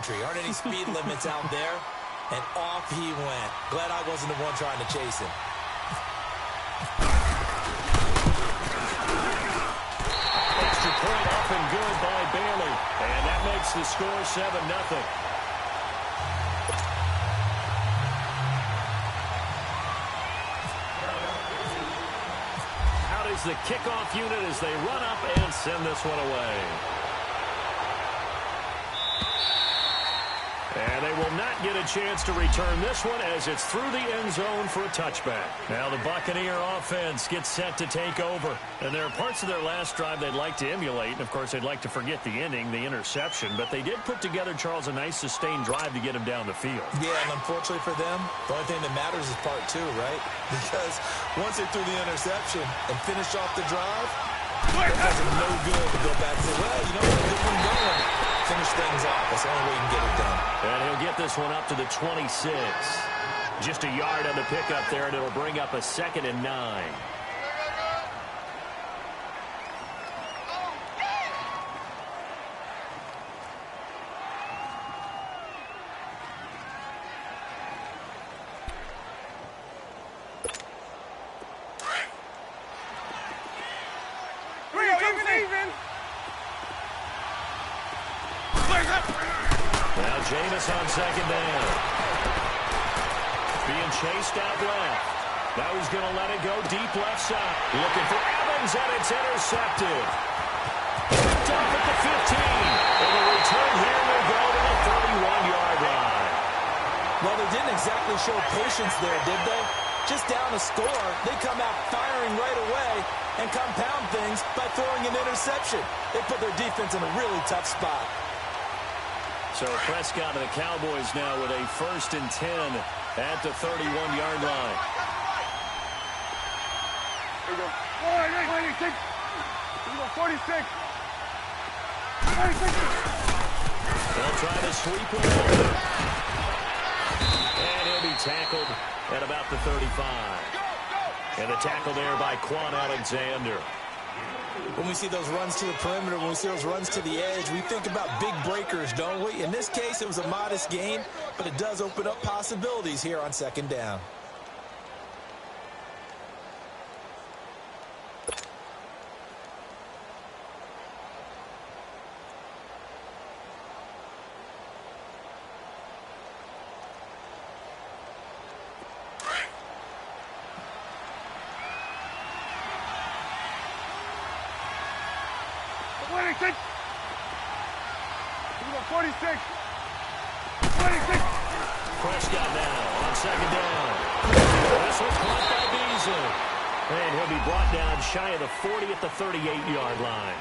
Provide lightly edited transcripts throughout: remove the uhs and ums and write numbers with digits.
country. Aren't any speed limits out there? And off he went. Glad I wasn't the one trying to chase him. Extra point up and good by Bailey. And that makes the score 7-0. Out is the kickoff unit as they run up and send this one away. And they will not get a chance to return this one as it's through the end zone for a touchback. Now the Buccaneer offense gets set to take over. And there are parts of their last drive they'd like to emulate. And, of course, they'd like to forget the inning, the interception. But they did put together, Charles, a nice sustained drive to get him down the field. Yeah, and unfortunately for them, the only thing that matters is part two, right? Because once they threw the interception and finished off the drive, it does them no good to go back and say, well, you know, good one going. Finish things off. That's the only way you can get it done. And he'll get this one up to the 26. Just a yard on the pickup there, and it'll bring up a 2nd and 9. Now Jameis on 2nd down. Being chased out left. Now he's going to let it go deep left side. Looking for Evans, and it's intercepted. Picked up at the 15. And the return here will go to the 31-yard line. Well, they didn't exactly show patience there, did they? Just down a score, they come out firing right away and compound things by throwing an interception. They put their defense in a really tough spot. So Prescott and the Cowboys now with a 1st and 10 at the 31-yard line. Here we go. 46. Here we go, 46. 46. They'll try to sweep it over. And he'll be tackled at about the 35. And the tackle there by Quan Alexander. When we see those runs to the perimeter, when we see those runs to the edge, we think about big breakers, don't we? In this case, it was a modest gain, but it does open up possibilities here on 2nd down. Prescott now on 2nd down. This was caught by Beasley. And he'll be brought down shy of the 40 at the 38-yard line.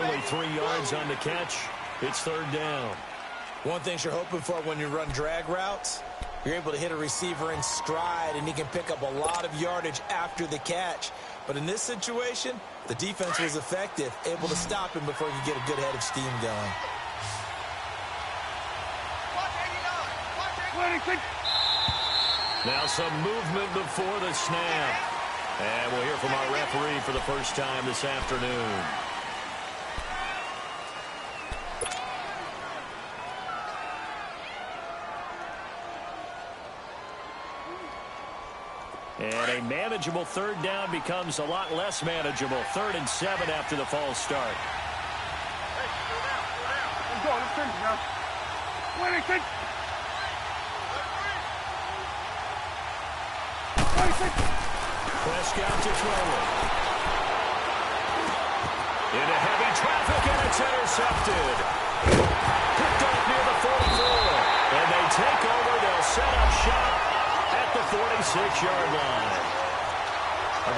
Only 3 yards on the catch. It's 3rd down. One thing you're hoping for when you run drag routes, you're able to hit a receiver in stride, and he can pick up a lot of yardage after the catch. But in this situation, the defense was effective, able to stop him before he could get a good head of steam going. Now some movement before the snap. And we'll hear from our referee for the first time this afternoon. And a manageable 3rd down becomes a lot less manageable. 3rd and 7 after the false start. Hey, let's go. Let's finish now. 26. 26. Prescott to throw it. Into heavy traffic, and it's intercepted. Picked off near the 44. And they take over. They'll set up shop at the 46-yard line.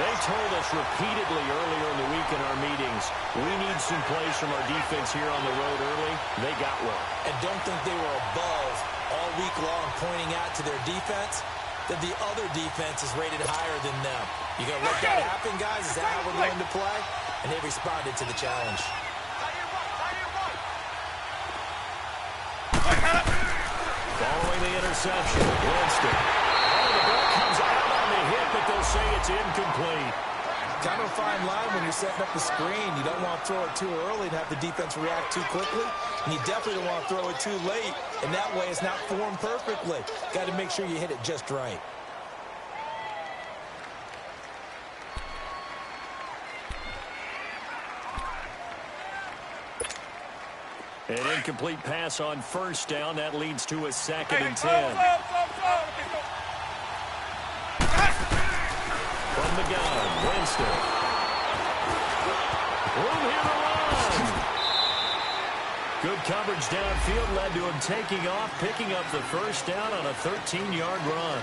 They told us repeatedly earlier in the week in our meetings, we need some plays from our defense here on the road early. They got one. And don't think they were above all week long pointing out to their defense that the other defense is rated higher than them. You going to let that happen, guys? Is that how we're going to play? And they responded to the challenge. Following the interception, Winston. Oh, the ball comes out on the hit, but they'll say it's incomplete. kind of a fine line when you're setting up the screen. You don't want to throw it too early and have the defense react too quickly. And you definitely don't want to throw it too late, and that way it's not formed perfectly. Got to make sure you hit it just right. An incomplete pass on first down. That leads to a 2nd and 10. From the gun, Winston. Room here to run. Good coverage downfield led to him taking off, picking up the first down on a 13-yard run.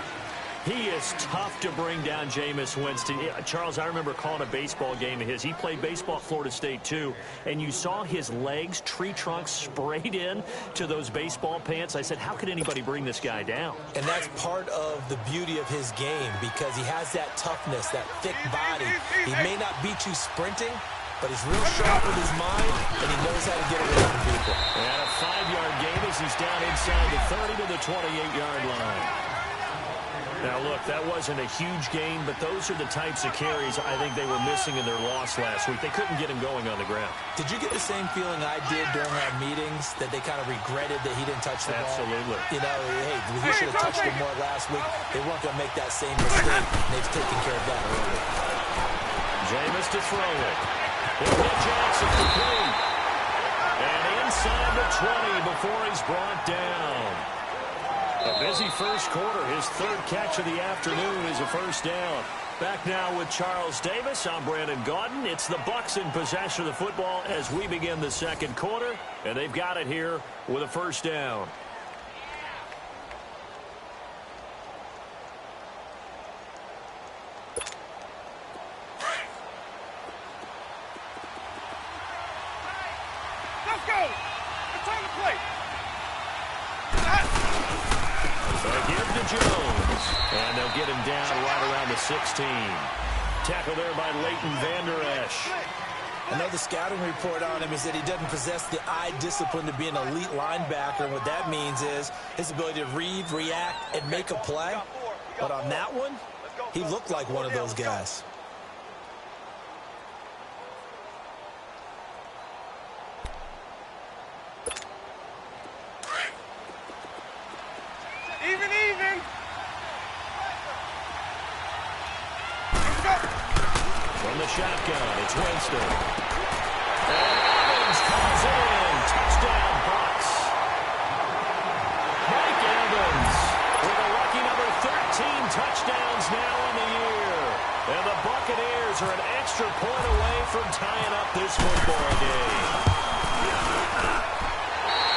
He is tough to bring down, Jameis Winston. Charles, I remember calling a baseball game of his. He played baseball at Florida State, too. And you saw his legs, tree trunks sprayed in to those baseball pants. I said, how could anybody bring this guy down? And that's part of the beauty of his game because he has that toughness, that thick body. He may not beat you sprinting, but he's real sharp with his mind, and he knows how to get away from people. And a 5-yard gain as he's down inside the 30 to the 28-yard line. Now, look, that wasn't a huge gain, but those are the types of carries I think they were missing in their loss last week. They couldn't get him going on the ground. Did you get the same feeling I did during our meetings, that they kind of regretted that he didn't touch the ball? Absolutely. You know, hey, he should have touched it more last week. They weren't going to make that same mistake, and they've taken care of that early. Jameis to throw it. He'll hit Jackson complete. And inside the 20 before he's brought down. A busy first quarter. His 3rd catch of the afternoon is a first down. Back now with Charles Davis. I'm Brandon Gaudin. It's the Bucs in possession of the football as we begin the 2nd quarter. And they've got it here with a first down. Let's go. It's on the plate. They give to Jones, and they'll get him down right around the 16. Tackle there by Leighton Vander Esch. I know the scouting report on him is that he doesn't possess the eye discipline to be an elite linebacker, and what that means is his ability to read, react, and make a play. But on that one, he looked like one of those guys. Even. From the shotgun, it's Winston. And Evans comes in. Touchdown, Bucs. Mike Evans with a lucky number 13 touchdowns now on the year. And the Buccaneers are an extra point away from tying up this football game.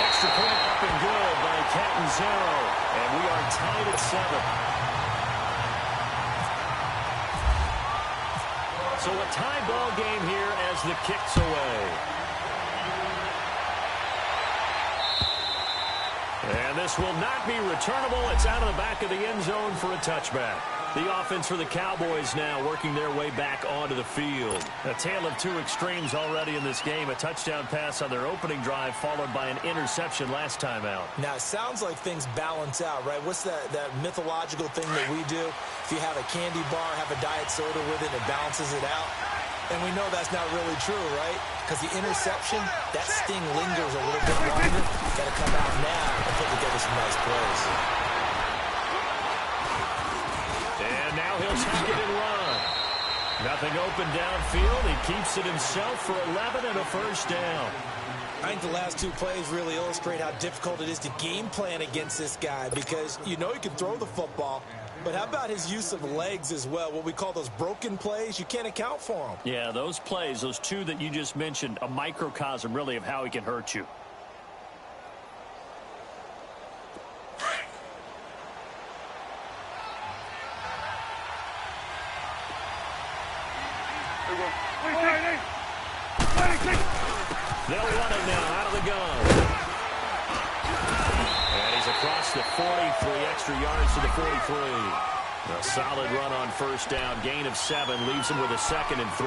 Extra point up and good by Catanzaro. And we are tied at 7. So a tie ball game here as the kick's away. And this will not be returnable. It's out of the back of the end zone for a touchback. The offense for the Cowboys now working their way back onto the field. A tale of 2 extremes already in this game. A touchdown pass on their opening drive followed by an interception last time out. Now, it sounds like things balance out, right? What's that mythological thing that we do? If you have a candy bar, have a diet soda with it, it balances it out. And we know that's not really true, right? Because the interception, that sting lingers a little bit longer. Got to come out now and put together some nice plays. And now he'll take it and run. Nothing open downfield. He keeps it himself for 11 and a first down. I think the last 2 plays really illustrate how difficult it is to game plan against this guy because you know he can throw the football, but how about his use of legs as well? What we call those broken plays, you can't account for them. Yeah, those plays, those 2 that you just mentioned, a microcosm really of how he can hurt you. They'll run it now out of the gun. And he's across the 40, 3 extra yards to the 43. A solid run on first down. Gain of 7 leaves him with a 2nd and 3.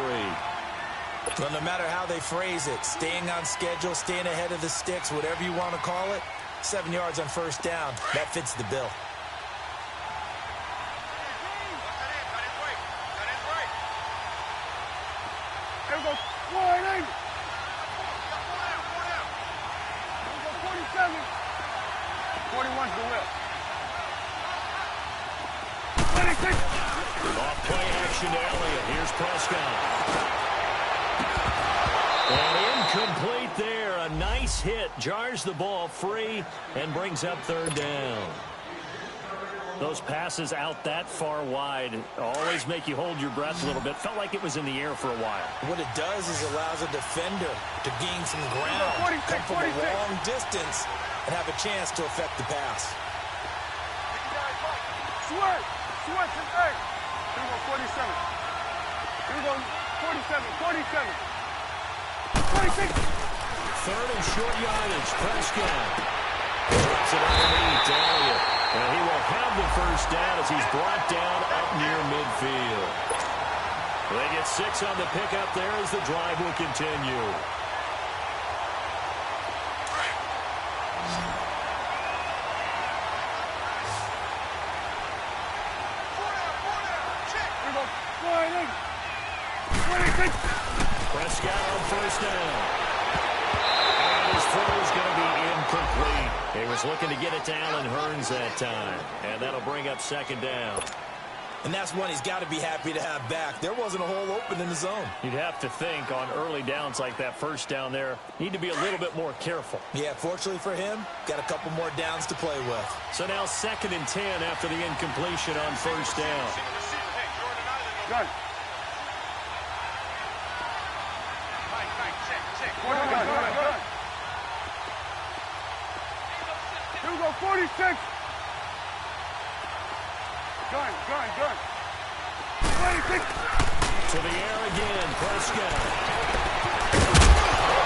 Well, no matter how they phrase it, staying on schedule, staying ahead of the sticks, whatever you want to call it, 7 yards on first down, that fits the bill. Run to the left. 26. Off play action to Elliott. Here's Prescott. And incomplete there. A nice hit. Jars the ball free and brings up third down. Those passes out that far wide always make you hold your breath a little bit. Felt like it was in the air for a while. What it does is allows a defender to gain some ground, come from a long distance, and have a chance to affect the pass. Switch. Hey. Here we go, 47. Here we go, 47. 26. Third and short yardage. Prescott drops it underneath to Elliott. And he will have the first down as he's brought down up near midfield. They get 6 on the pickup there as the drive will continue. Prescott on first down. And his throw is going to be incomplete. He was looking to get it to Allen Hurns that time. And that'll bring up second down. And that's one he's got to be happy to have back. There wasn't a hole open in the zone. You'd have to think on early downs like that first down there, need to be a little bit more careful. Yeah, fortunately for him, got a couple more downs to play with. So now 2nd and 10 after the incompletion on first down. Gun. Gun. Here we go, 46. Gun. 26. To the air again, Prescott.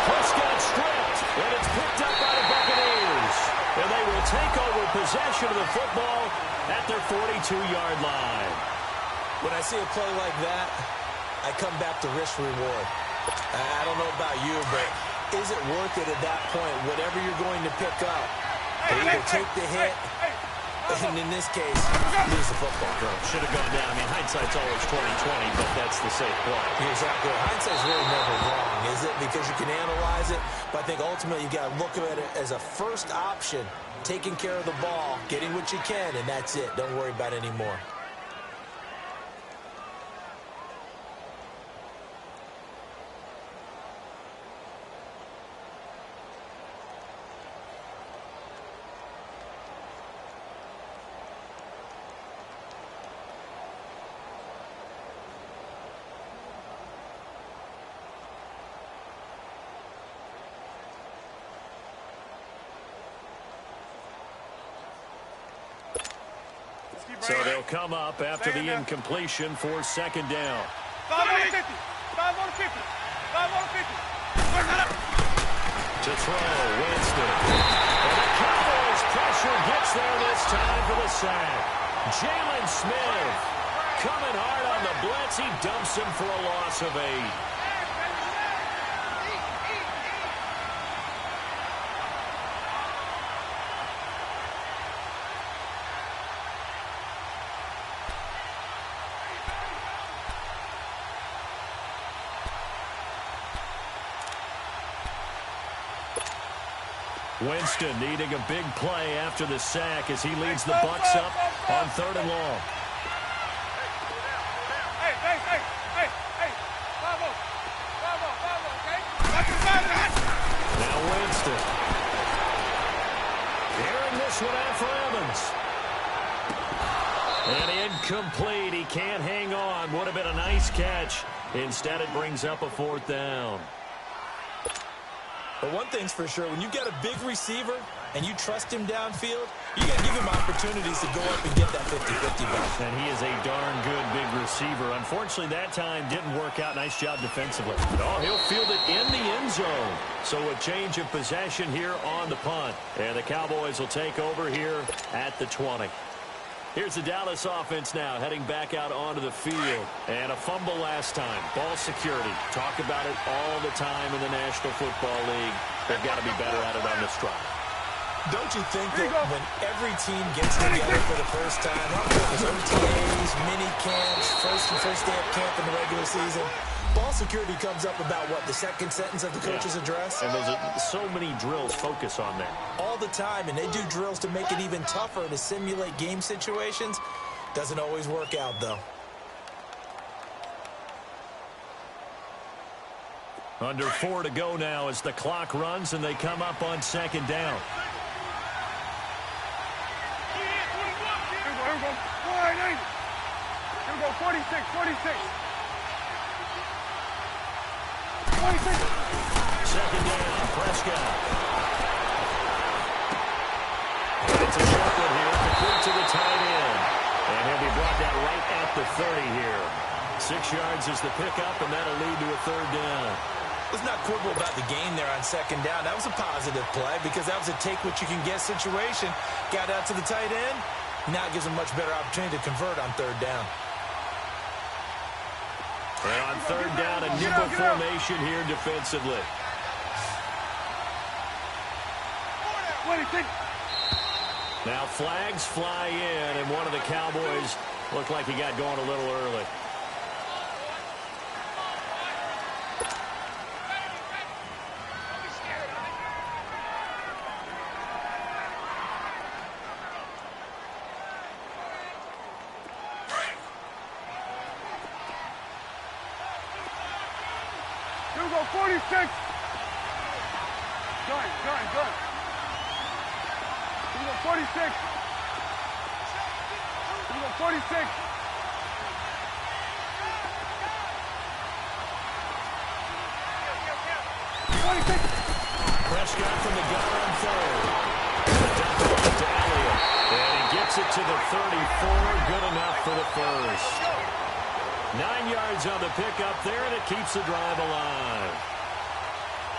Prescott stripped, and it's picked up by the Buccaneers. And they will take over possession of the football at their 42-yard line. When I see a play like that, I come back to risk reward. I don't know about you, but is it worth it at that point, whatever you're going to pick up, to either take the hit, and in this case, lose the football. Should have gone down. I mean, hindsight's always 20/20, but that's the safe play. Exactly. Hindsight's really never wrong, is it? Because you can analyze it, but I think ultimately you got to look at it as a first option, taking care of the ball, getting what you can, and that's it. Don't worry about it anymore. So they'll come up after the incompletion for second down. 5 on 50. 5 on 50. 5 on 50. To throw, Winston. And the Cowboys pressure gets there this time for the sack. Jalen Smith coming hard on the blitz. He dumps him for a loss of 8. Winston needing a big play after the sack as he leads the Bucs up on 3rd and long. Now Winston. Hearing this one out for Evans. And incomplete. He can't hang on. Would have been a nice catch. Instead, it brings up a 4th down. But one thing's for sure, when you got a big receiver and you trust him downfield, you got to give him opportunities to go up and get that 50-50 back. And he is a darn good big receiver. Unfortunately, that time didn't work out. Nice job defensively. Oh, he'll field it in the end zone. So a change of possession here on the punt. And the Cowboys will take over here at the 20. Here's the Dallas offense now heading back out onto the field. And a fumble last time. Ball security. Talk about it all the time in the National Football League. They've got to be better at it on this drive. Don't you think that when every team gets together for the first time, OTAs, mini camps, first day of camp in the regular season, ball security comes up about, what, the second sentence of the coach's address? And there's so many drills focus on that. All the time, and they do drills to make it even tougher to simulate game situations. Doesn't always work out, though. Under 4 to go now as the clock runs and they come up on second down. Here we go. 46, 46. 46. Second down, Prescott. It's a short one here, complete to the tight end. And he'll be brought down right at the 30 here. 6 yards is the pickup, and that'll lead to a third down. Let's not quibble about the game there on second down. That was a positive play because that was a take-what-you-can-get situation. Got out to the tight end. Now it gives them much better opportunity to convert on third down. And on third down, a nickel formation here defensively. Now flags fly in, and one of the Cowboys looked like he got going a little early. Here we go, 46. Gun. Here we go, 46. Here we go, 46. Prescott from the gun on third. Dump it off to Elliott. And he gets it to the 34. Good enough for the first. 9 yards on the pickup there, and it keeps the drive alive.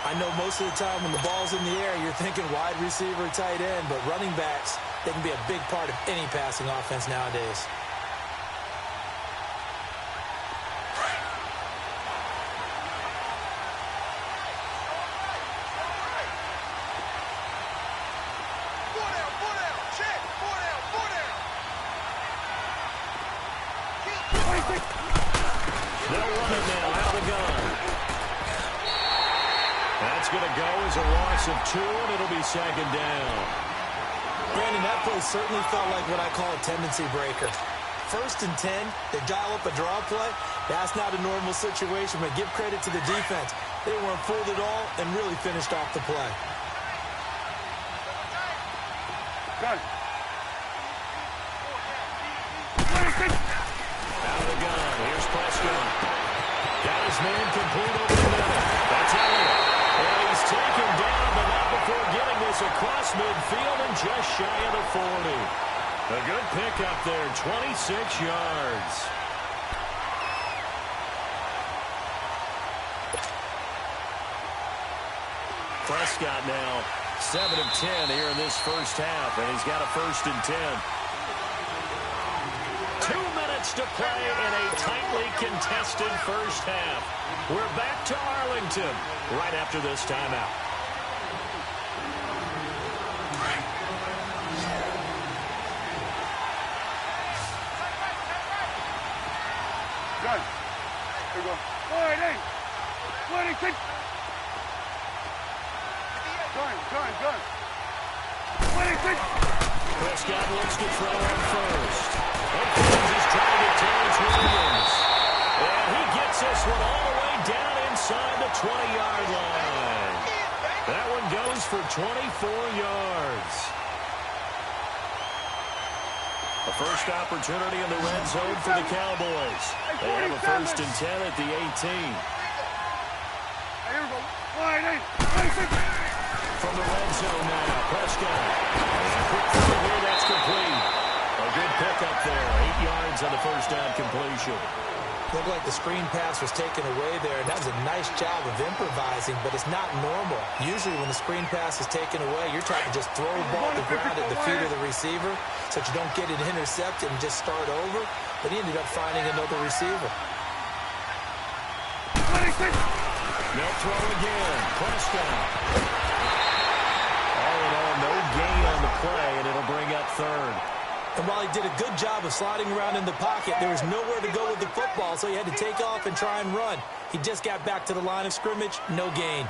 I know most of the time when the ball's in the air, you're thinking wide receiver, tight end, but running backs, they can be a big part of any passing offense nowadays. They'll run it now out of the gun. That's going to go as a loss of 2, and it'll be second down. Brandon, that play certainly felt like what I call a tendency breaker. 1st and 10, they dial up a draw play. That's not a normal situation, but give credit to the defense. They weren't fooled at all and really finished off the play. Gun. Out of the gun. Here's Prescott. Got his man complete over the middle. That's Elliott. And he's taken down, but not before getting this across midfield and just shy of the 40. A good pickup there, 26 yards. Prescott now 7 of 10 here in this first half, and he's got a 1st and 10. 2 minutes to play in a tightly contested first half. We're back to Arlington right after this timeout. Gun. Here we go. 26. Gun. 26. Prescott looks to throw on first. And Coons is trying to get Terrence Williams. And he gets this one all the way down inside the 20-yard line. That one goes for 24 yards. A first opportunity in the red zone for the Cowboys. They have a 1st and 10 at the 18. Here we go. 26. From the red zone now, Prescott. And quick throw here, that's complete. A good pickup there, 8 yards on the first down completion. Looked like the screen pass was taken away there, and that was a nice job of improvising, but it's not normal. Usually when the screen pass is taken away, you're trying to just throw the ball to the ground at the feet of the receiver so that you don't get it intercepted and just start over, but he ended up finding another receiver. 26. They'll throw again. Prescott. All in all, no gain on the play, and it'll bring up third. And while he did a good job of sliding around in the pocket, there was nowhere to go with the football, so he had to take off and try and run. He just got back to the line of scrimmage, no gain.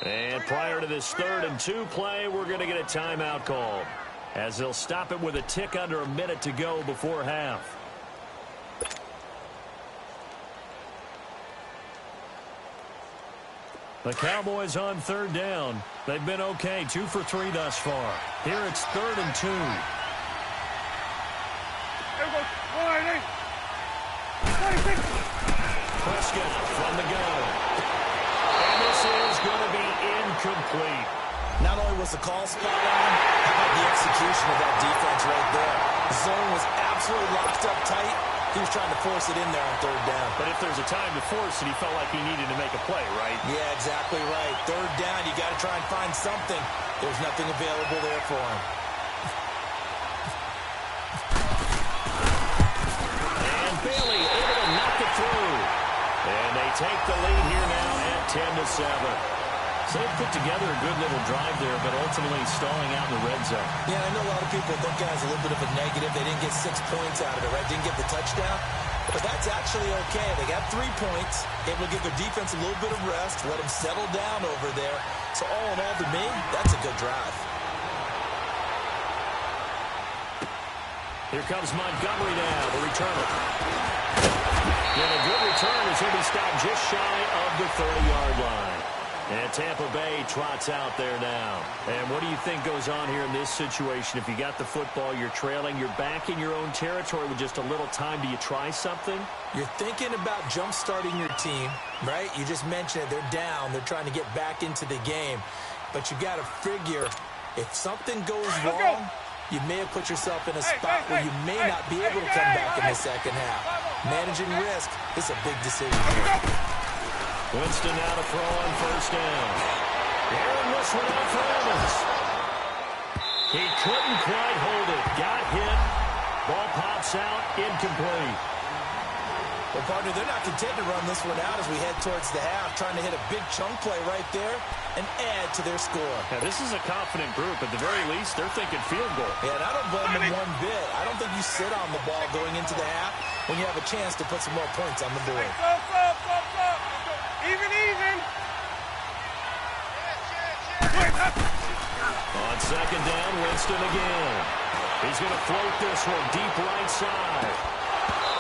And prior to this 3rd and 2 play, we're going to get a timeout called, as they'll stop it with a tick under a minute to go before half. The Cowboys on 3rd down. They've been okay, 2 for 3 thus far. Here it's 3rd and 2. Prescott from the gun. And this is going to be incomplete. Not only was the call spot on, how about the execution of that defense right there? The zone was absolutely locked up tight. He was trying to force it in there on 3rd down. But if there's a time to force it, he felt like he needed to make a play, right? Yeah, exactly right. 3rd down, you got to try and find something. There's nothing available there for him. And Bailey able to knock it through. And they take the lead here now at 10-7. So they put together a good little drive there, but ultimately stalling out in the red zone. Yeah, I know a lot of people think that was a little bit of a negative. They didn't get 6 points out of it, right? Didn't get the touchdown. But that's actually okay. They got 3 points. Able to give their defense a little bit of rest, let them settle down over there. So all in all, to me, that's a good drive. Here comes Montgomery now, the returner. And a good return as he'll be stopped just shy of the 30-yard line. And Tampa Bay trots out there now. And what do you think goes on here in this situation? If you got the football, you're trailing, you're back in your own territory with just a little time. Do you try something? You're thinking about jump-starting your team, right? You just mentioned it. They're down. They're trying to get back into the game. But you got to figure, if something goes wrong, you may have put yourself in a spot where you may not be able to come back in the second half. Managing risk is a big decision here. Winston now to throw on 1st down. And this one out for Evans. He couldn't quite hold it. Got hit. Ball pops out. Incomplete. Well, partner, they're not content to run this one out as we head towards the half, trying to hit a big chunk play right there and add to their score. Now, this is a confident group. At the very least, they're thinking field goal. Yeah, and I don't blame them one bit. I don't think you sit on the ball going into the half when you have a chance to put some more points on the board. Even. On 2nd down, Winston again. He's going to float this one deep right side.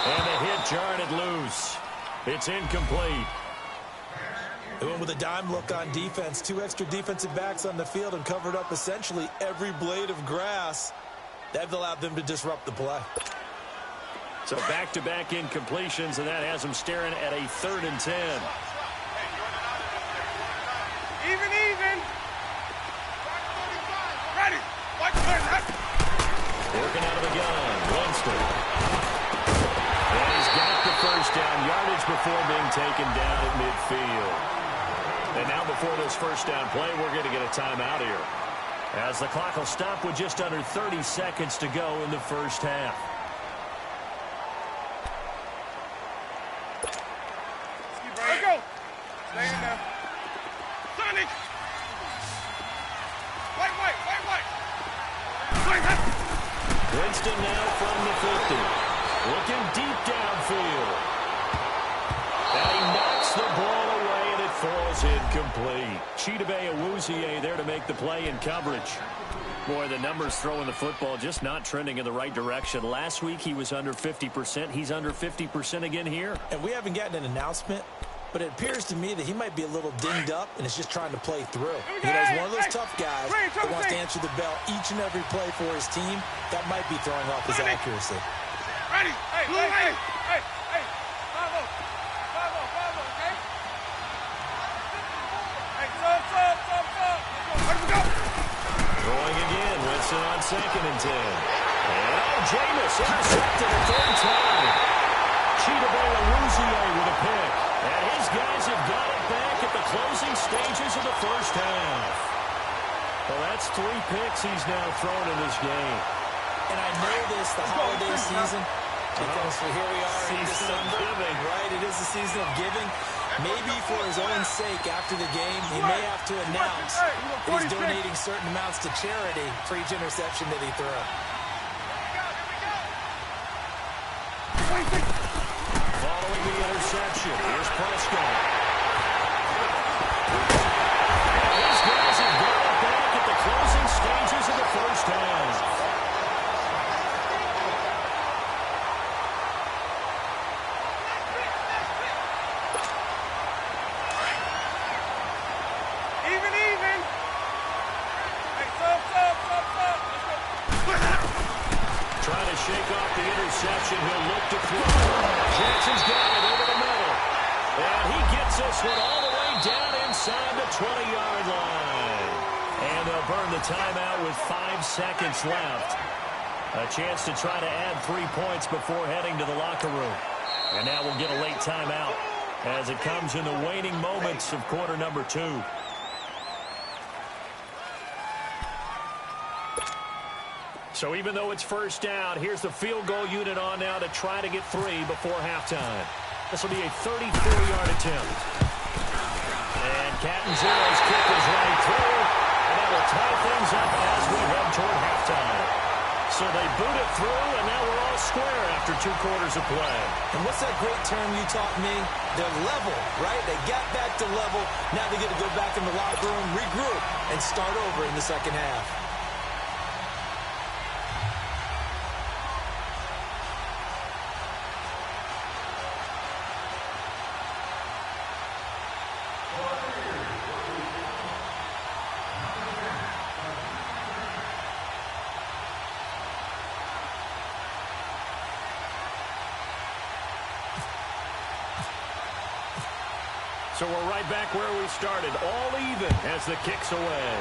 And the hit jarred it loose. It's incomplete. They went with a dime look on defense. 2 extra defensive backs on the field and covered up essentially every blade of grass. That allowed them to disrupt the play. So back-to-back incompletions, and that has them staring at a 3rd and 10. Even. Ready. Working out of the gun, Winston. And he's got the 1st down yardage before being taken down at midfield. And now before this 1st down play, we're going to get a timeout here, as the clock will stop with just under 30 seconds to go in the 1st half. Let's go. Stay in there. Sonic. White. Winston now from the 50. Looking deep downfield. And he knocks the ball away, and it falls incomplete. Chidobe Awuzie there to make the play in coverage. Boy, the numbers throwing the football just not trending in the right direction. Last week he was under 50%. He's under 50% again here. And we haven't gotten an announcement, but it appears to me that he might be a little dinged up and is just trying to play through. You know, he's one of those tough guys that wants to answer the bell each and every play for his team. That might be throwing off his accuracy. Ready. Hey. Bravo, okay? Hey, sub. Let him go. Throwing again. Winston on 2nd and 10. And Jameis intercepted a 3rd time. Chidobe Awuzie with a pick. And his guys have got it back at the closing stages of the first half. Well, that's 3 picks he's now thrown in this game. And I know this, the holiday season, because here we are in Season of December, giving. right? It is the season of giving. Maybe for his own sake after the game, he may have to announce that he's donating certain amounts to charity for each interception that he threw. Following the interception, here's Prescott. These guys have got it back at the closing stages of the first half. Even. Hey, stop. Trying to shake off the interception. He'll look to throw. Jackson's got it over the middle. And he gets this one all the way down inside the 20-yard line. And they'll burn the timeout with 5 seconds left. A chance to try to add 3 points before heading to the locker room. And now we'll get a late timeout as it comes in the waning moments of quarter number 2. So even though it's first down, here's the field goal unit on now to try to get 3 before halftime. This will be a 34-yard attempt. And Catanzero's kick is right through, and that will tie things up as we head toward halftime. So they boot it through, and now we're all square after 2 quarters of play. And what's that great term you taught me? They're level, right? They got back to level. Now they get to go back in the locker room, regroup, and start over in the second half. So we're right back where we started, all even as the kick's away.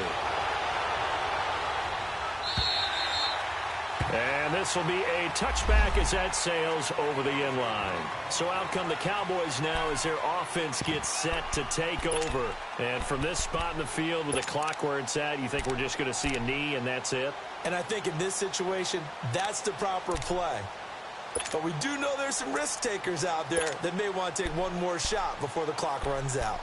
And this will be a touchback as that sails over the end line. So out come the Cowboys now as their offense gets set to take over. And from this spot in the field with the clock where it's at, you think we're just going to see a knee and that's it? And I think in this situation, that's the proper play. But we do know there's some risk takers out there that may want to take one more shot before the clock runs out.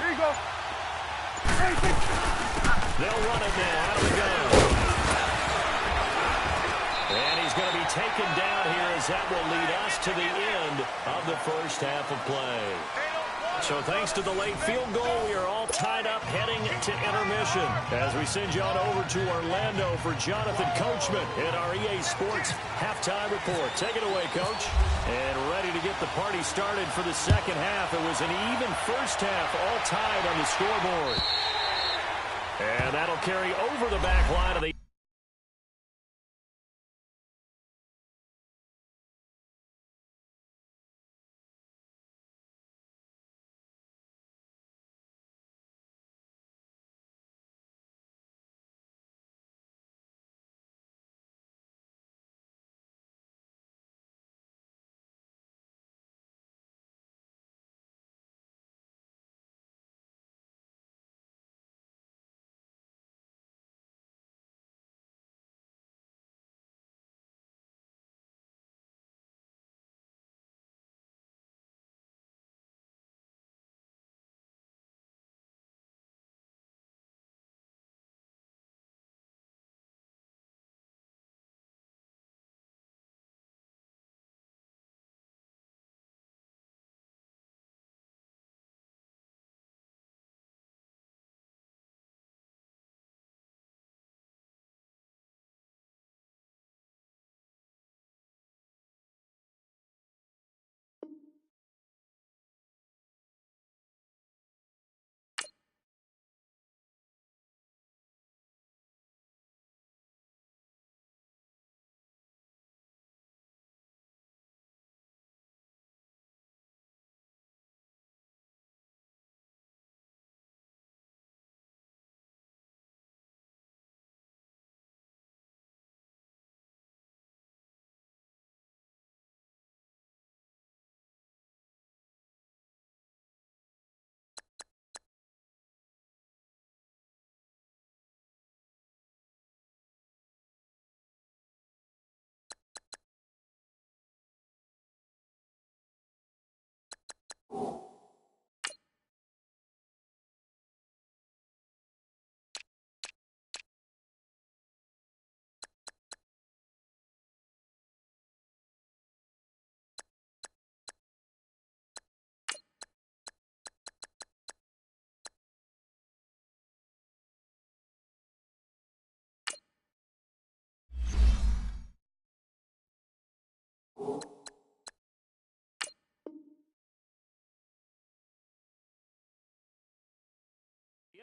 Here you go. They'll run it now. Out of the gun. And he's going to be taken down here as that will lead us to the end of the first half of play. So thanks to the late field goal, we are all tied up heading to intermission as we send you on over to Orlando for Jonathan Coachman in our EA Sports halftime report. Take it away, Coach. And ready to get the party started for the second half. It was an even first half, all tied on the scoreboard. And that'll carry over the back line of the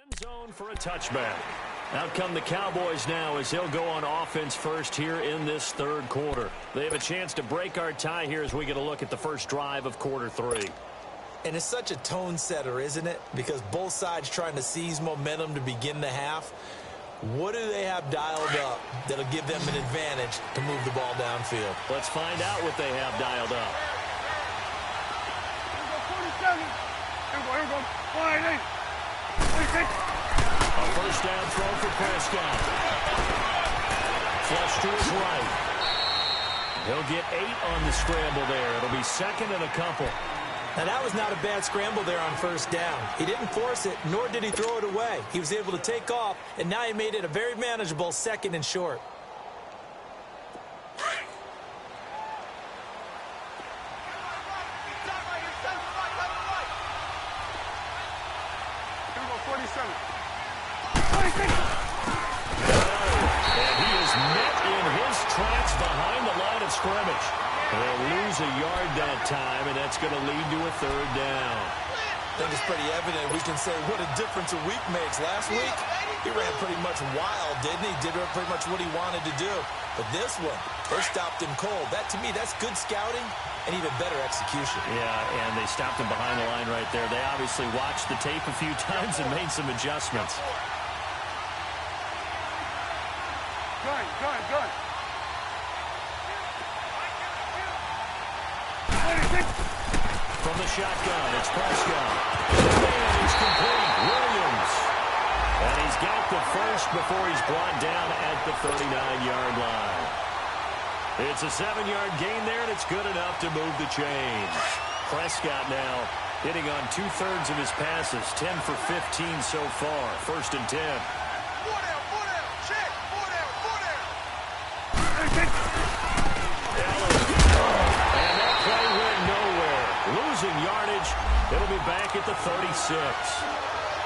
End zone for a touchback. Out come the Cowboys now as they'll go on offense first here in this third quarter. They have a chance to break our tie here as we get a look at the first drive of quarter 3. And it's such a tone setter, isn't it? Because both sides trying to seize momentum to begin the half. What do they have dialed up that'll give them an advantage to move the ball downfield? Let's find out what they have dialed up. Here we go. 48. A first down throw for Prescott. Flush to his right. He'll get 8 on the scramble there. It'll be second and a couple. Now, that was not a bad scramble there on first down. He didn't force it, nor did he throw it away. He was able to take off, and now he made it a very manageable second and short. And he is met in his tracks behind the line of scrimmage. They'll lose a yard that time, and that's going to lead to a third down. I think it's pretty evident we can say what a difference a week makes. Last week, he ran pretty much wild, didn't he? Did pretty much what he wanted to do. But this one, they stopped him cold. That, to me, that's good scouting and even better execution. Yeah, and they stopped him behind the line right there. They obviously watched the tape a few times and made some adjustments. Good. From the shotgun, it's Prescott. And he's complete. Williams. And he's got the first before he's brought down at the 39-yard line. It's a 7-yard gain there, and it's good enough to move the chains. Prescott now hitting on 2/3 of his passes, 10 for 15 so far. First and 10. And that play went nowhere. Losing yardage. It'll be back at the 36.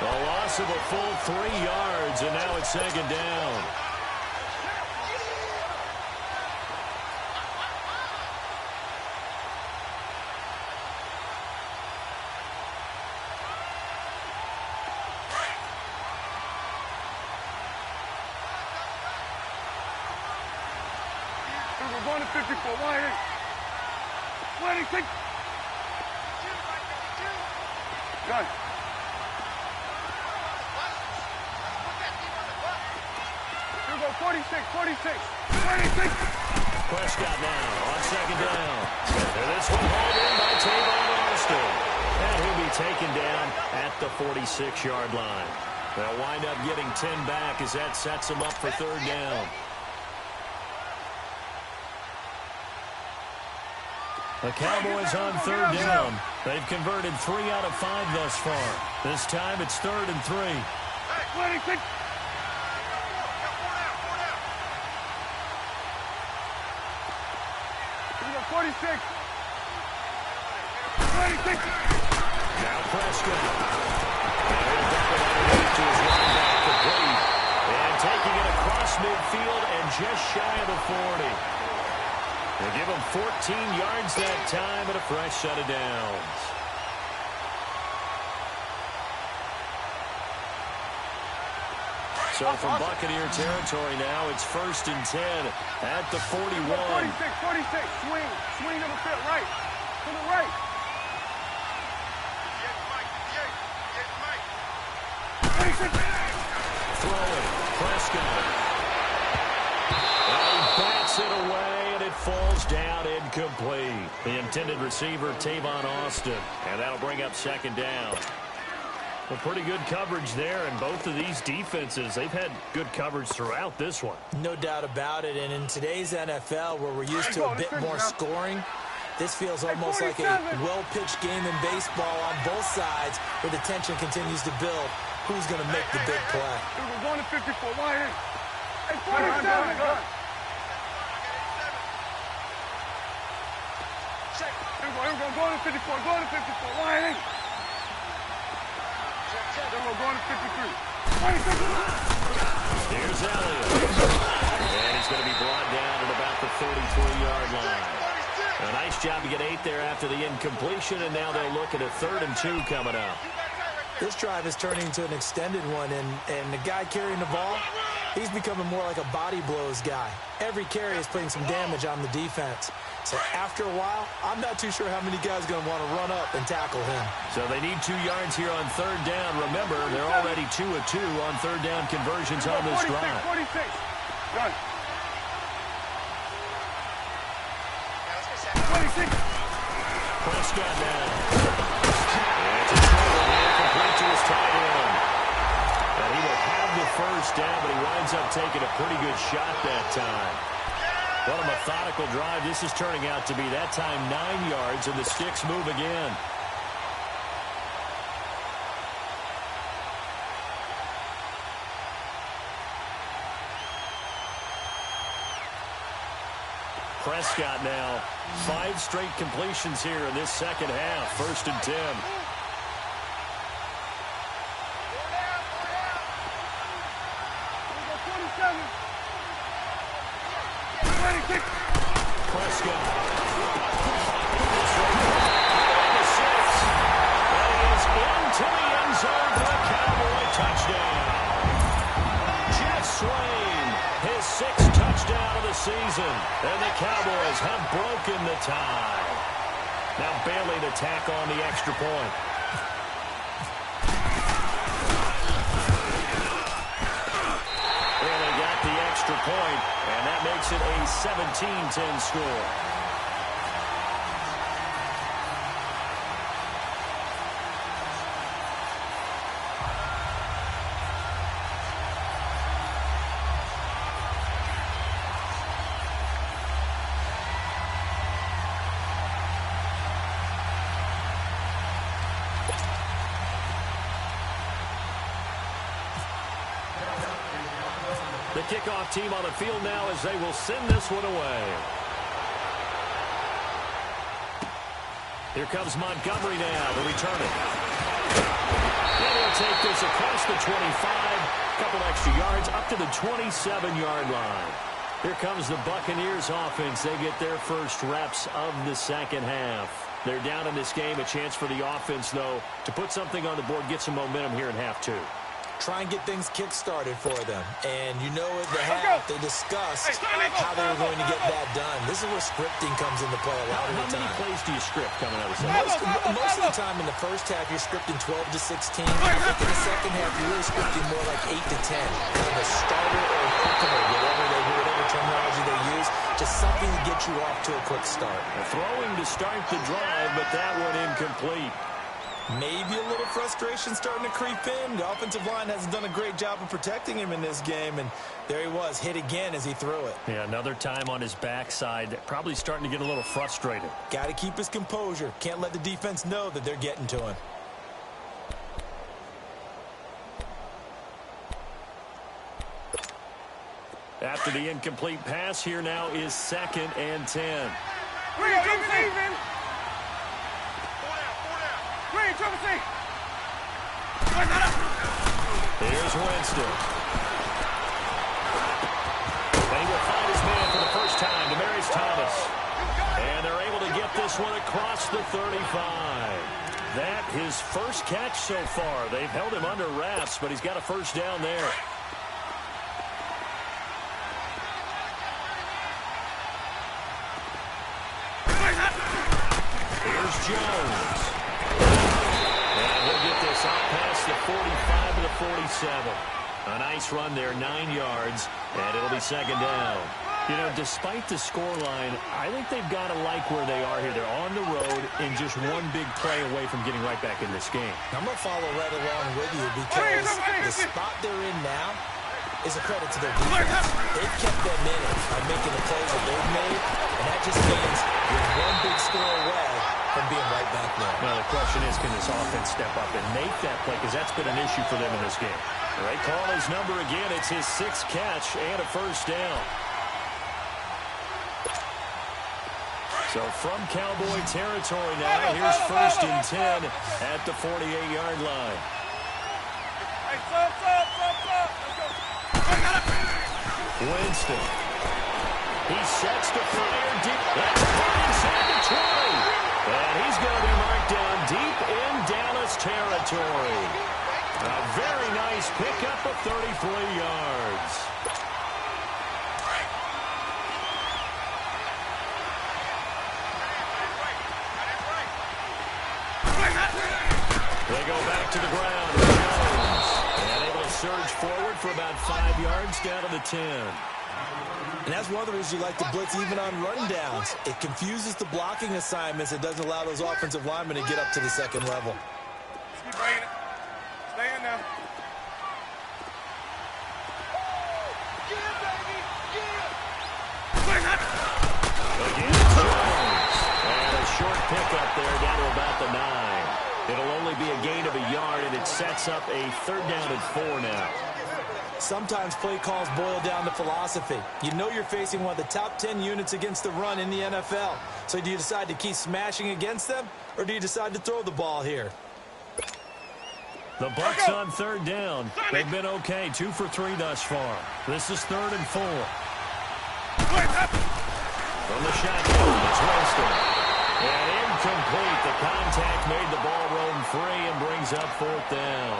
A loss of a full 3 yards, and now it's second down. We're going to 54. Wide. Good. Here we go. 46. Prescott now on second down. And this one hauled in by Vmoney Austin. And he'll be taken down at the 46-yard line. They'll wind up getting 10 back as that sets them up for third down. The Cowboys on third down. They've converted 3 out of 5 thus far. This time it's 3rd and 3. 46. Now Prescott. To his running back complete. And taking it across midfield and just shy of the 40. They give him 14 yards that time and a fresh set of downs. So from Buccaneer territory now, it's 1st and 10 at the 41. 46. Swing to the field. Right. To the right. Throwing. Prescott. And he bats it away, and it falls down incomplete. The intended receiver, Vmoney Austin. And that'll bring up second down. Well, pretty good coverage there, and both of these defenses, they've had good coverage throughout this one. No doubt about it, and in today's NFL, where we're used to a bit more scoring, This feels almost like a well-pitched game in baseball on both sides where the tension continues to build. Who's going to make the big play? We're going to 54. Why ain't? Hey, 47. Good. Here we go. Going to 54. Going to 54. Why ain't? Then we're going to 53. Here's Elliott. And he's going to be brought down at about the 33-yard line. A nice job to get 8 there after the incompletion, and now they'll look at a 3rd and 2 coming up. This drive is turning into an extended one, and the guy carrying the ball, he's becoming more like a body blows guy. Every carry is putting some damage on the defense. So after a while, I'm not too sure how many guys are going to want to run up and tackle him. So they need 2 yards here on 3rd down. Remember, they're already 2 of 2 on 3rd down conversions on this drive. 46. Done. 26. Prescott now. It's a trouble here, complete to his tight end. And he will have the 1st down, but he winds up taking a pretty good shot that time. What a methodical drive this is turning out to be. That time 9 yards, and the sticks move again. Prescott now. 5 straight completions here in this second half. 1st and 10. Prescott. The 6. And he is into the end zone for the Cowboy touchdown. Jeff Swain, his 6th touchdown of the season. And the Cowboys have broken the tie. Now Bailey to tack on the extra point. Bailey got the extra point, and that makes it a 17-10 score. The kickoff team on the field now as they will send this one away. Here comes Montgomery now to return it. And he'll take this across the 25. A couple extra yards up to the 27-yard line. Here comes the Buccaneers offense. They get their first reps of the second half. They're down in this game. A chance for the offense, though, to put something on the board, get some momentum here in half 2. Try and get things kick-started for them. And you know at the half, they discussed how they were going to get that done. This is where scripting comes into play a lot of the time. How many plays do you script coming out of the second? Most of the time in the first half, you're scripting 12 to 16. I think in the second half, you're really scripting more like 8 to 10. Kind of a starter or an opener, whatever terminology they use. Just something to get you off to a quick start. Throwing to start the drive, but that one incomplete. Maybe a little frustration starting to creep in. The offensive line hasn't done a great job of protecting him in this game, and there he was, hit again as he threw it. Yeah, another time on his backside, probably starting to get a little frustrated. Got to keep his composure. Can't let the defense know that they're getting to him. After the incomplete pass, here now is 2nd and 10. Here's Winston. And he will find his man for the first time, Demaryius Thomas. And they're able to get this one across the 35. That his first catch so far. They've held him under wraps, but he's got a first down there. Here's Jones. And he'll get this out past the 45 to the 47. A nice run there, 9 yards, and it'll be 2nd down. You know, despite the scoreline, I think they've got to like where they are here. They're on the road and just one big play away from getting right back in this game. I'm going to follow right along with you because the spot they're in now is a credit to their defense. They've kept them in it by making the plays that they've made, and that just means with one big score offense step up and make that play, because that's been an issue for them in this game. They call his number again. It's his 6th catch and a first down. So from Cowboy territory now, here's 1st and 10 at the 48-yard line. Winston. He sets to fire deep. That's inside the 20. And he's going to be marked down deep in Dallas territory. A very nice pickup of 33 yards. They go back to the ground. Jones. And able to surge forward for about 5 yards down to the 10. And that's one of the reasons you like to blitz even on rundowns. It confuses the blocking assignments. It doesn't allow those offensive linemen to get up to the second level. Keep bringing it. Stay in there. Again, Jones. And a short pickup there down to about the 9. It'll only be a gain of a yard, and it sets up a 3rd down and 4 now. Sometimes play calls boil down to philosophy. You know you're facing one of the top 10 units against the run in the NFL. So do you decide to keep smashing against them, or do you decide to throw the ball here? The Bucs on 3rd down. They've been okay, 2 for 3 thus far. This is 3rd and 4. From the shotgun, it's Winston. And incomplete. The contact made the ball roam free and brings up 4th down.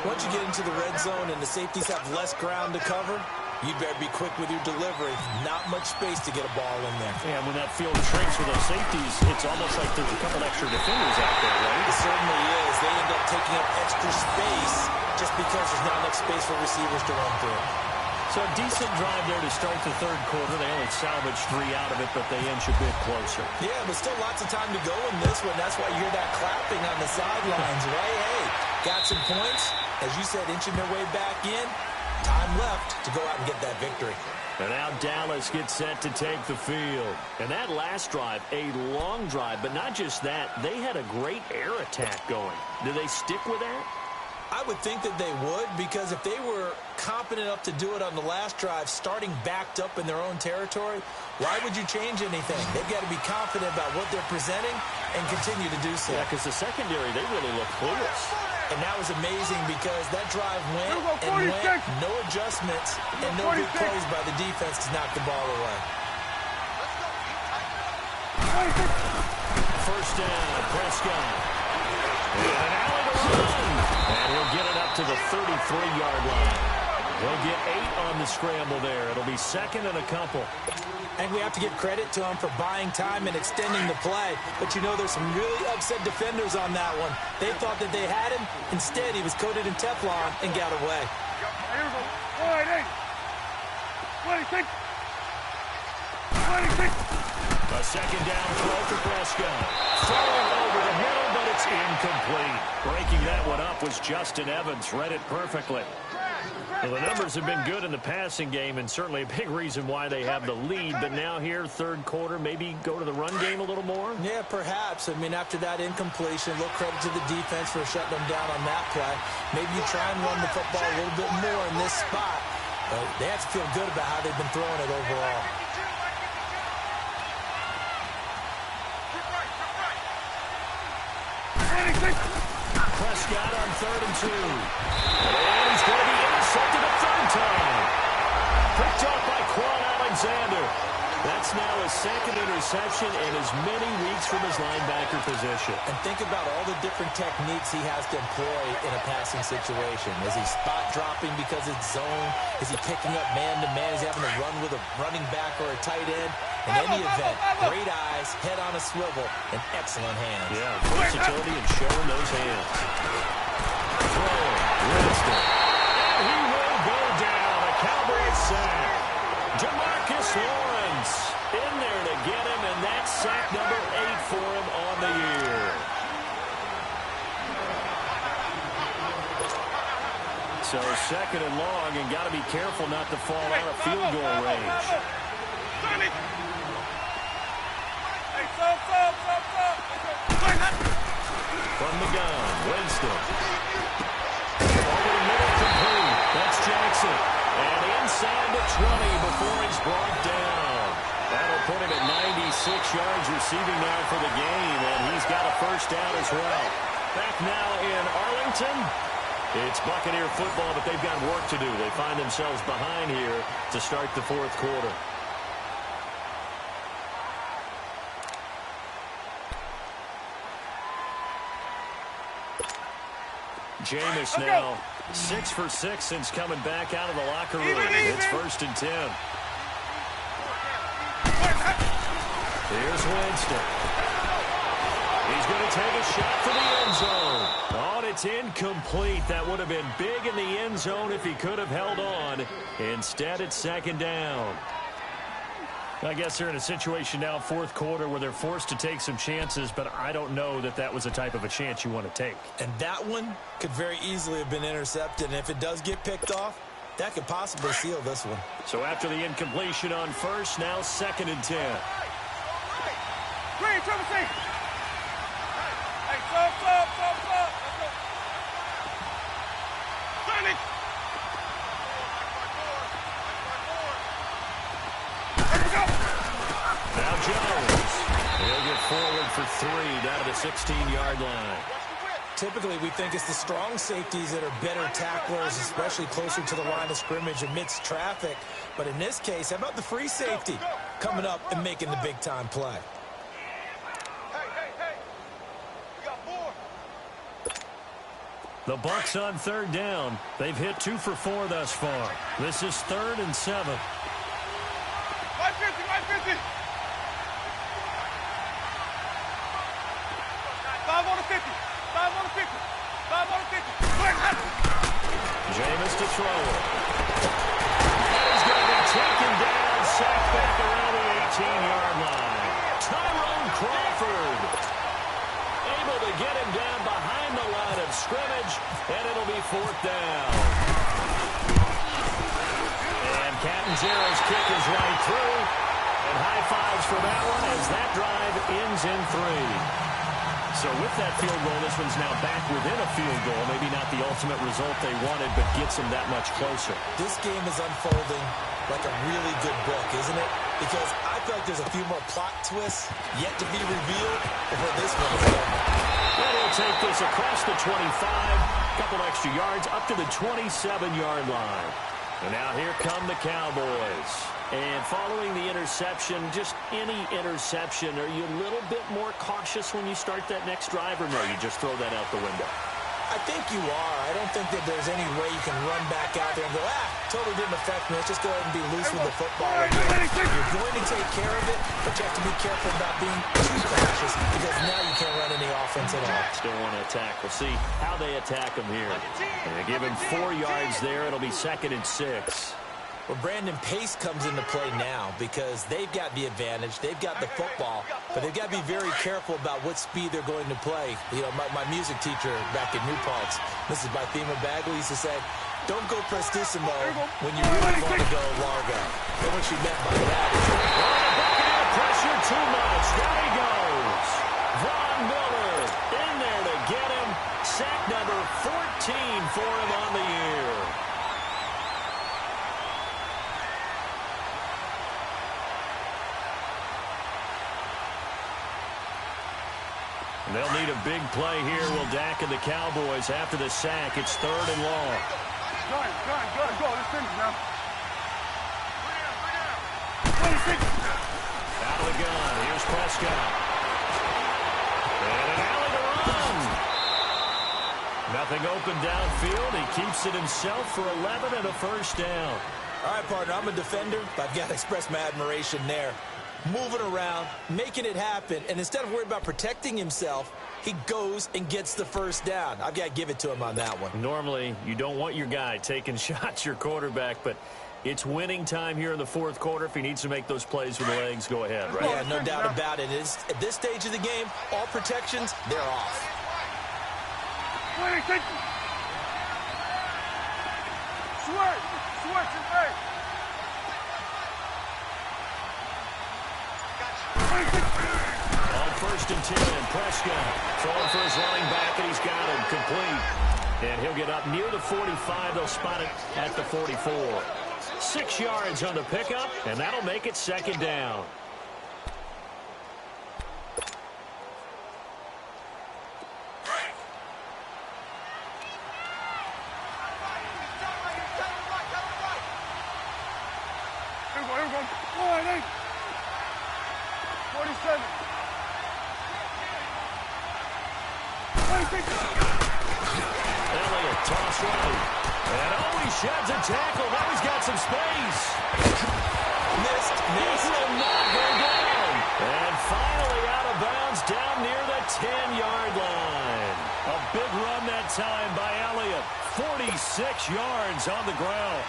Once you get into the red zone and the safeties have less ground to cover, you better be quick with your delivery. Not much space to get a ball in there. Yeah, when that field shrinks with those safeties, it's almost like there's a couple extra defenders out there, right? It certainly is. They end up taking up extra space just because there's not enough space for receivers to run through. So a decent drive there to start the 3rd quarter. They only salvaged 3 out of it, but they inch a bit closer. Yeah, but still lots of time to go in this one. That's why you hear that clapping on the sidelines, right? Hey, got some points. As you said, inching their way back in. Time left to go out and get that victory. And now Dallas gets set to take the field. And that last drive, a long drive, but not just that. They had a great air attack going. Do they stick with that? I would think that they would, because if they were confident enough to do it on the last drive, starting backed up in their own territory, why would you change anything? They've got to be confident about what they're presenting and continue to do so. Yeah, because the secondary, they really look clueless. And that was amazing because that drive went and went, no adjustments, and no big plays by the defense to knock the ball away. 1st down, Prescott. And now to run. And he'll get it up to the 33-yard line. He'll get 8 on the scramble there. It'll be 2nd and a couple. And we have to give credit to him for buying time and extending the play. But you know, there's some really upset defenders on that one. They thought that they had him. Instead, he was coated in Teflon and got away. Here we go. 26. 26. A 2nd down throw for Prescott. Throwing over the middle, but it's incomplete. Breaking that one up was Justin Evans. Read it perfectly. Well, the numbers have been good in the passing game, and certainly a big reason why they have the lead. But now here, 3rd quarter, maybe go to the run game a little more? Yeah, perhaps. I mean, after that incompletion, a little credit to the defense for shutting them down on that play. Maybe you try and run the football a little bit more in this spot. But they have to feel good about how they've been throwing it overall. Prescott on 3rd and 2. And he's going to be intercepted a 3rd time. Picked off by Quan Alexander. That's now his 2nd interception in as many weeks from his linebacker position. And think about all the different techniques he has to employ in a passing situation. Is he spot dropping because it's zone? Is he picking up man-to-man? Is he having to run with a running back or a tight end? In any event, great eyes, head on a swivel, and excellent hands. Yeah, versatility and showing those hands. Throwing, Winston. And he will go down. A Cowboys sack. Demarcus Lawrence in there to get him, and that's sack number 8 for him on the year. So 2nd and long, and got to be careful not to fall out of field goal range. Winston. Over the middle, complete. That's Jackson. And inside the 20 before he's brought down. That'll put him at 96 yards receiving now for the game, and he's got a first down as well. Back now in Arlington. It's Buccaneer football, but they've got work to do. They find themselves behind here to start the fourth quarter. Jameis now 6 for 6 since coming back out of the locker room. It's 1st and 10. Here's Winston. He's going to take a shot for the end zone. Oh, and it's incomplete. That would have been big in the end zone if he could have held on. Instead, it's 2nd down. I guess they're in a situation now, fourth quarter, where they're forced to take some chances, but I don't know that that was the type of a chance you want to take. And that one could very easily have been intercepted, and if it does get picked off, that could possibly seal this one. So after the incompletion on first, now 2nd and 10. Green, triple C. Hey, stop. Let's go. Sonic. Now Jones. He'll get forward for 3 down to the 16-yard line. Typically, we think it's the strong safeties that are better tacklers, especially closer to the line of scrimmage amidst traffic. But in this case, how about the free safety coming up and making the big-time play? Hey. We got 4. The Bucs on 3rd down. They've hit 2 for 4 thus far. This is 3rd and 7. 550. 5 on the 50. 5 on the 50. 5 on the 50. Jameis to throw it. And he's going to be taken down, sacked back around the 18-yard line. Tyrone Crawford able to get him down behind the line of scrimmage, and it'll be 4th down. And Catanzaro's kick is right through, and high fives for that one as that drive ends in 3. So with that field goal, this one's now back within a field goal. Maybe not the ultimate result they wanted, but gets them that much closer. This game is unfolding like a really good book, isn't it? Because I feel like there's a few more plot twists yet to be revealed before this one is over. And he'll take this across the 25, a couple extra yards, up to the 27-yard line. And now here come the Cowboys. And following the interception, just any interception, are you a little bit more cautious when you start that next drive, or no, you just throw that out the window? I think you are. I don't think that there's any way you can run back out there and go, totally didn't affect me. Let's just go ahead and be loose with the football. You're going to take care of it, but you have to be careful about being too cautious because now you can't run any offense at all. Still want to attack. We'll see how they attack him here. And they give him 4 yards there. It'll be 2nd and 6. Well, Brandon, pace comes into play now because they've got the advantage. They've got the football, but they've got to be very careful about what speed they're going to play. You know, my music teacher back in New Paltz, Mrs. Bythema Bagley, used to say, don't go prestissimo when you really want to go largo. And what she meant by that is, Buccaneer pressure too much. There he goes. Von Miller in there to get him. Sack number 14 for him on the year. They'll need a big play here. Will Dak and the Cowboys after the sack. It's 3rd and long. Go. Let's finish now. 26. Out of the gun. Here's Prescott. And an alley to run. Nothing open downfield. He keeps it himself for 11 and a first down. all right, partner, I'm a defender, but I've got to express my admiration there. Moving around, making it happen, and instead of worrying about protecting himself, he goes and gets the first down. I've got to give it to him on that one. Normally, you don't want your guy taking shots, your quarterback, but it's winning time here in the fourth quarter. If he needs to make those plays with the legs, go ahead, right? Yeah, no doubt about it. At this stage of the game, all protections, they're off. Switch, hey. On first and 10. Prescott throwing for his running back, and he's got him complete. And he'll get up near the 45. They'll spot it at the 44. 6 yards on the pickup, and that'll make it second down. Here we go. 47. 26. Elliott, toss right. And he sheds a tackle. Now he's got some space. Missed. Will not go down. And finally out of bounds down near the 10-yard line. A big run that time by Elliott. 46 yards on the ground.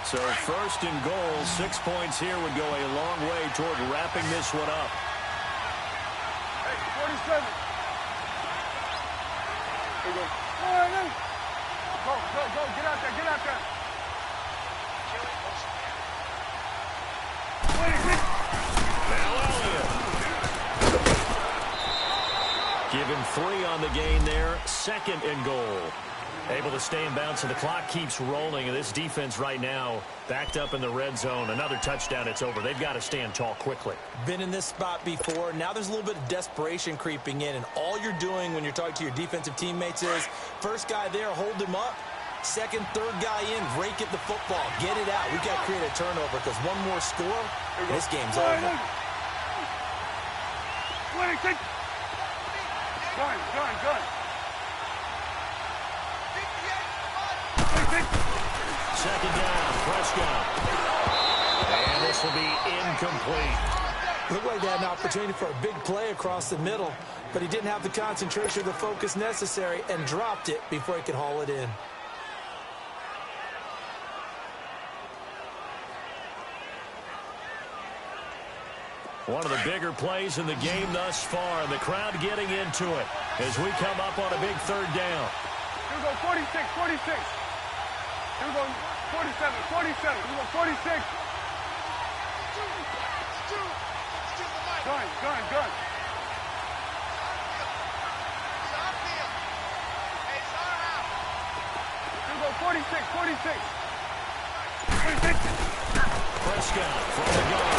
So first and goal, 6 points here would go a long way toward wrapping this one up. Hey, 47. Here we go. Go. Get out there. 26. Now Elliott. Give him 3 on the gain there. Second and goal. Able to stay in bounds, and the clock keeps rolling. And this defense right now backed up in the red zone. Another touchdown, it's over. They've got to stand tall quickly. Been in this spot before. Now there's a little bit of desperation creeping in, and all you're doing when you're talking to your defensive teammates is first guy there, hold him up. Second, third guy in, rake at the football. Get it out. We've got to create a turnover because one more score, this game's over. 26. Gun. Second down, Prescott. And this will be incomplete. Looked like they had an opportunity for a big play across the middle, but he didn't have the concentration or the focus necessary and dropped it before he could haul it in. One of the bigger plays in the game thus far, and the crowd getting into it as we come up on a big third down. Here we go, 46. Here we go, 47. Here we go, 46. Gun. Here we go, 46. 26. Prescott from the gun.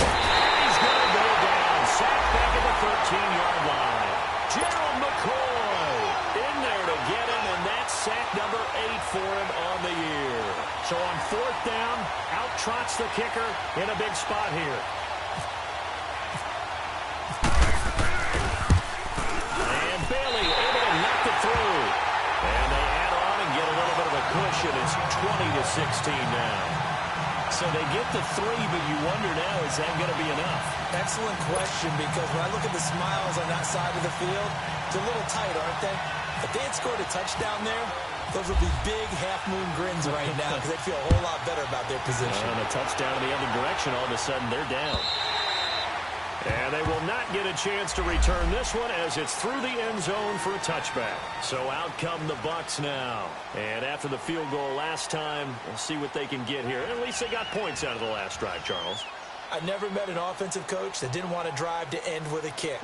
He's going to go down. Sacked back at the 13-yard line. Gerald McCoy in there to get him, and that's sack number 8 for him on the year. So on fourth down, out trots the kicker in a big spot here. And Bailey able to knock it through. And they add on and get a little bit of a cushion. It's 20-16 now. So they get the 3, but you wonder now, is that going to be enough? Excellent question, because when I look at the smiles on that side of the field, they're a little tight, aren't they? If they had scored a touchdown there, those would be big half-moon grins right now because they'd feel a whole lot better about their position. And a touchdown in the other direction, all of a sudden they're down. And they will not get a chance to return this one as it's through the end zone for a touchback. So out come the Bucs now. And after the field goal last time, we'll see what they can get here. At least they got points out of the last drive, Charles. I never met an offensive coach that didn't want to drive to end with a kick.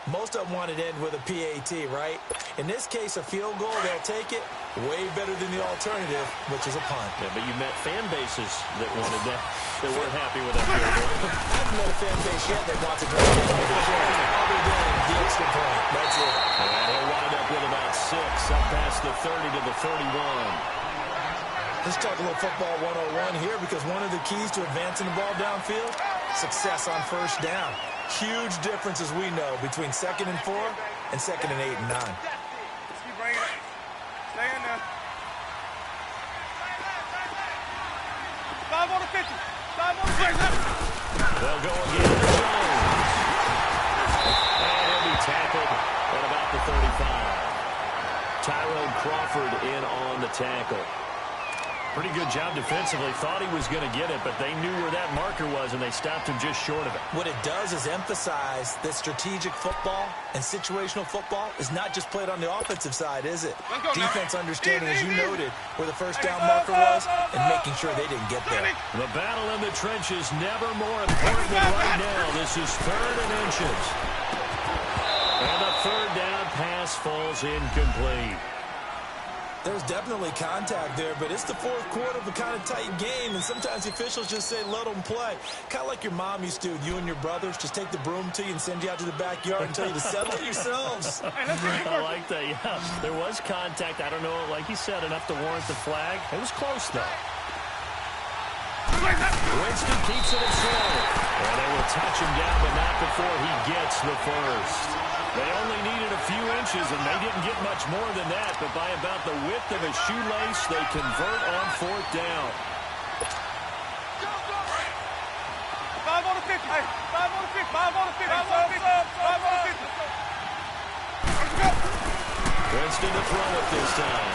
Most of them wanted to end with a PAT, right? In this case, a field goal, they'll take it. Way better than the alternative, which is a punt. Yeah, but you met fan bases that wanted that, that weren't happy with that field goal. I haven't met a fan base yet that wants to drive to the point, other than the extra point. That's it. And he'll wind up with about 6, up past the 30 to the 31. Let's talk a little football 101 here, because one of the keys to advancing the ball downfield, success on first down. Huge difference, as we know, between 2nd and 4 and 2nd and 8 and 9. Let's keep bringing it. Stay in there. 5 on the 50. 5 on the 50. They'll go again to Jones. And he'll be tackled at about the 35. Tyrone Crawford in on the tackle. Pretty good job defensively. Thought he was going to get it, but they knew where that marker was, and they stopped him just short of it. What it does is emphasize that strategic football and situational football is not just played on the offensive side, is it? Defense understanding, as you noted, where the first down marker was and making sure they didn't get there. The battle in the trenches never more important than right now. This is 3rd and inches. And the 3rd down pass falls incomplete. There's definitely contact there, but it's the 4th quarter of a kind of tight game, and sometimes the officials just say, let them play. Kind of like your mom used to, you and your brothers, just take the broom to you and send you out to the backyard and tell you to settle it yourselves. I like that, yeah. There was contact. I don't know, like you said, enough to warrant the flag. It was close, though. Winston keeps it in slow. And they will touch him down, but not before he gets the first. They only needed a few inches, and they didn't get much more than that. But by about the width of a shoelace, they convert on 4th down. 5 on the 50. Hey, 5 on the 50. 5 on the 50. 5 on the 50. 5 on the 50. Let's go. Winston to throw it this time.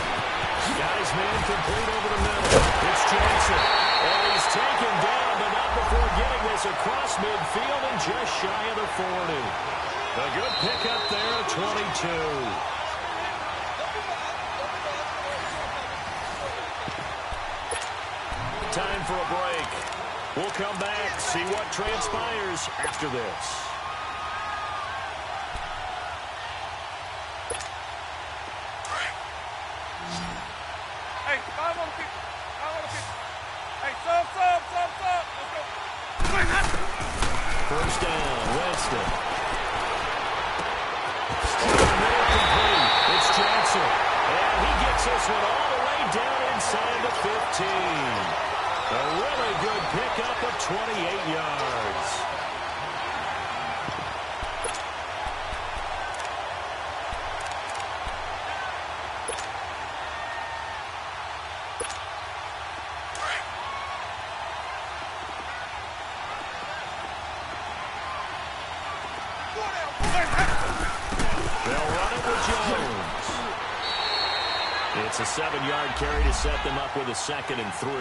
Got his man complete over the middle. It's Johnson. And he's taken down, but not before getting this across midfield and just shy of the 40. A good pickup there at 22. Time for a break. We'll come back, see what transpires after this. Hey, 5 on the 50. 5 on the 50. Hey, sub. Let's go. First down, Winston. It's Johnson. And he gets this one all the way down inside the 15. A really good pickup of 28 yards. It's a 7-yard carry to set them up with a 2nd and 3.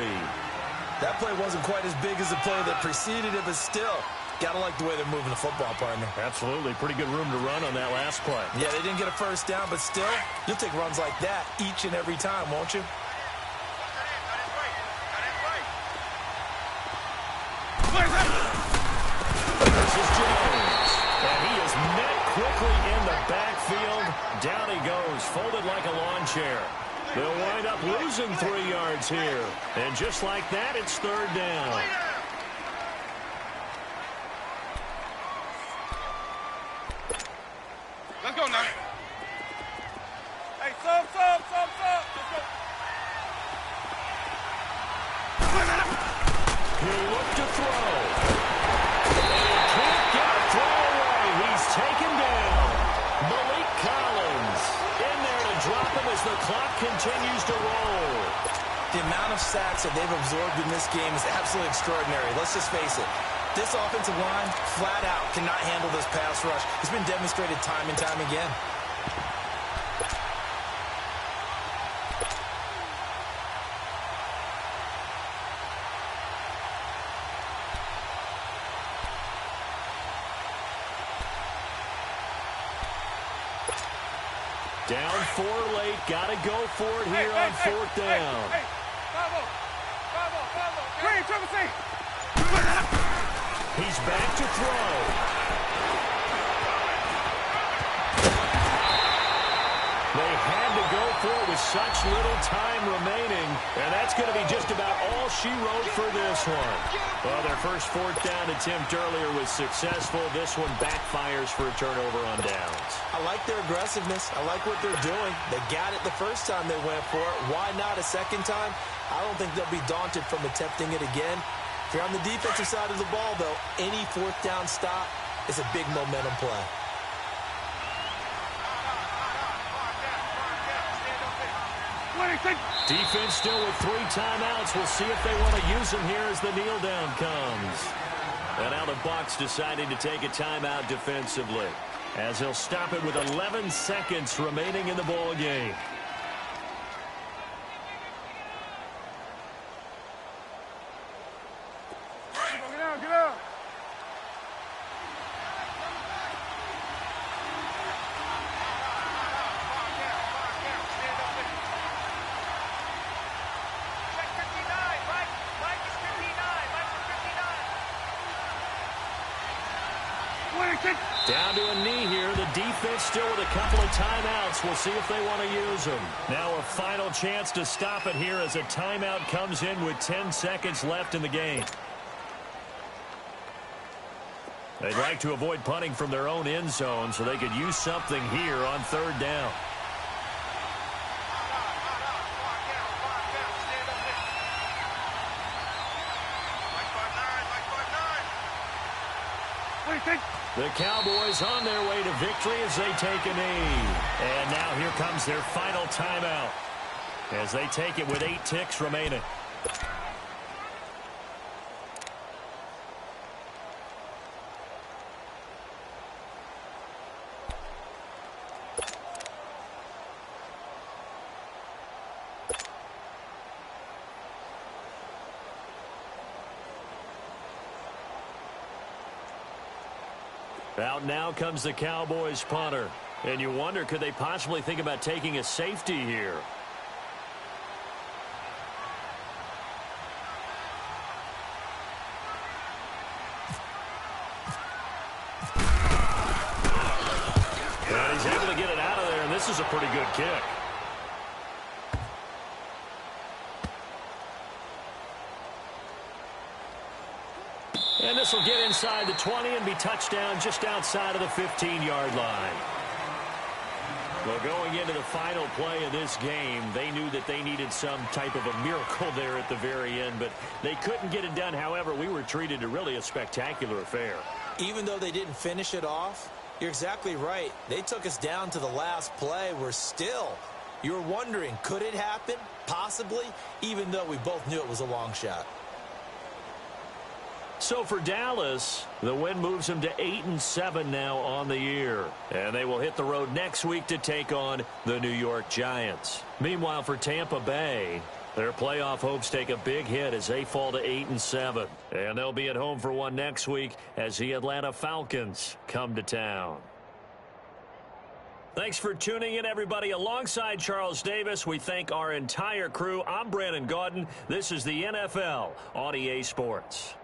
That play wasn't quite as big as the play that preceded it, but still, gotta like the way they're moving the football, partner. Absolutely. Pretty good room to run on that last play. Yeah, they didn't get a first down, but still, you'll take runs like that each and every time, won't you? This is Jones. And he is met quickly in the backfield. Down he goes, folded like a lawn chair. They'll wind up losing 3 yards here. And just like that, it's 3rd down. Let's go now. Hey, sub. Let's go. He'll look to throw. And he can't get a throw away. He's taken down. Malik Collins in there to drop him as the clock continues to roll. The amount of sacks that they've absorbed in this game is absolutely extraordinary. Let's just face it. This offensive line, flat out, cannot handle this pass rush. It's been demonstrated time and time again. Down 4 late. Got to go for it here on 4th down. Hey, 5-0. Green, triple C. He's back to throw. They had to go for it with such little time remaining, and that's going to be just about all she wrote for this one. Well, their first 4th down attempt earlier was successful. This one backfires for a turnover on downs. I like their aggressiveness. I like what they're doing. They got it the first time they went for it. Why not a second time? I don't think they'll be daunted from attempting it again. If you're on the defensive side of the ball, though, any 4th down stop is a big momentum play. Defense still with 3 timeouts. We'll see if they want to use them here as the kneel down comes. And now the Bucs deciding to take a timeout defensively, as he'll stop it with 11 seconds remaining in the ball game. Down to a knee here. The defense still with a couple of timeouts. We'll see if they want to use them. Now a final chance to stop it here as a timeout comes in with 10 seconds left in the game. They'd like to avoid punting from their own end zone so they could use something here on third down. The Cowboys on their way to victory as they take a knee. And now here comes their final timeout as they take it with 8 ticks remaining. Out now comes the Cowboys punter. And you wonder, could they possibly think about taking a safety here? And he's able to get it out of there, and this is a pretty good kick. And this will get inside the 20 and be touchdown just outside of the 15-yard line. Well, going into the final play of this game, they knew that they needed some type of a miracle there at the very end, but they couldn't get it done. However, we were treated to really a spectacular affair. Even though they didn't finish it off, you're exactly right. They took us down to the last play. You were wondering, could it happen? Possibly, even though we both knew it was a long shot. So for Dallas, the win moves them to 8-7 now on the year. And they will hit the road next week to take on the New York Giants. Meanwhile, for Tampa Bay, their playoff hopes take a big hit as they fall to 8-7. And they'll be at home for one next week as the Atlanta Falcons come to town. Thanks for tuning in, everybody. Alongside Charles Davis, we thank our entire crew. I'm Brandon Gaudin. This is the NFL on EA Sports.